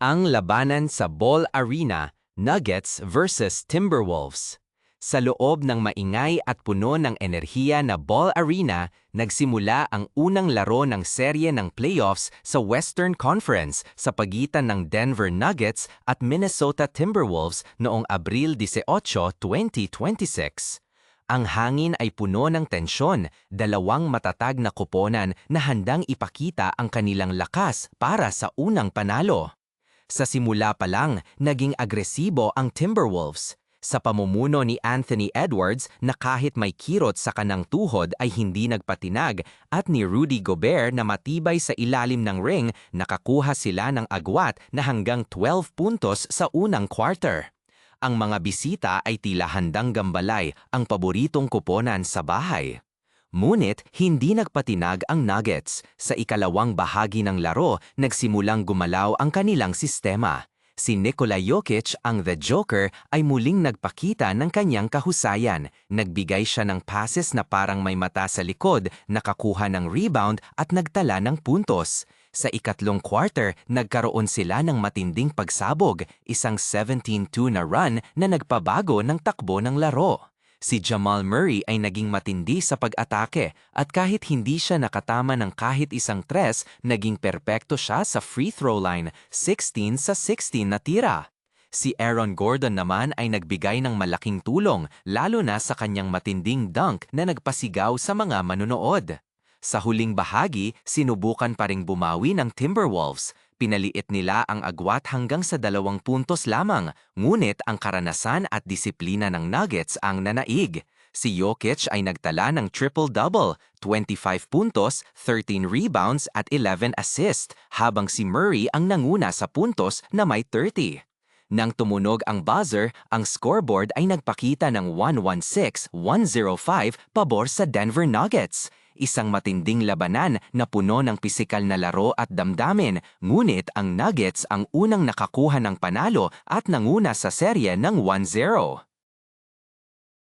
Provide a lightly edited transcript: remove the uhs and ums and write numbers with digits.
Ang labanan sa Ball Arena, Nuggets versus Timberwolves. Sa loob ng maingay at puno ng enerhiya na Ball Arena, nagsimula ang unang laro ng serye ng playoffs sa Western Conference sa pagitan ng Denver Nuggets at Minnesota Timberwolves noong Abril 18, 2026. Ang hangin ay puno ng tensyon, dalawang matatag na koponan na handang ipakita ang kanilang lakas para sa unang panalo. Sa simula pa lang, naging agresibo ang Timberwolves. Sa pamumuno ni Anthony Edwards na kahit may kirot sa kanang tuhod ay hindi nagpatinag at ni Rudy Gobert na matibay sa ilalim ng ring, nakakuha sila ng agwat na hanggang 12 puntos sa unang quarter. Ang mga bisita ay tila handang gambalay, ang paboritong koponan sa bahay. Ngunit hindi nagpatinag ang Nuggets. Sa ikalawang bahagi ng laro, nagsimulang gumalaw ang kanilang sistema. Si Nikola Jokic, ang The Joker, ay muling nagpakita ng kanyang kahusayan. Nagbigay siya ng passes na parang may mata sa likod, nakakuha ng rebound at nagtala ng puntos. Sa ikatlong quarter, nagkaroon sila ng matinding pagsabog, isang 17-2 na run na nagpabago ng takbo ng laro. Si Jamal Murray ay naging matindi sa pag-atake at kahit hindi siya nakatama ng kahit isang tres, naging perpekto siya sa free throw line, 16 sa 16 na tira. Si Aaron Gordon naman ay nagbigay ng malaking tulong, lalo na sa kanyang matinding dunk na nagpasigaw sa mga manonood. Sa huling bahagi, sinubukan pa ring bumawi ng Timberwolves. Pinaliit nila ang agwat hanggang sa 2 puntos lamang, ngunit ang karanasan at disiplina ng Nuggets ang nanaig. Si Jokic ay nagtala ng triple-double, 25 puntos, 13 rebounds at 11 assists, habang si Murray ang nanguna sa puntos na may 30. Nang tumunog ang buzzer, ang scoreboard ay nagpakita ng 116-105 pabor sa Denver Nuggets. Isang matinding labanan na puno ng pisikal na laro at damdamin, ngunit ang Nuggets ang unang nakakuha ng panalo at nanguna sa serye ng 1-0.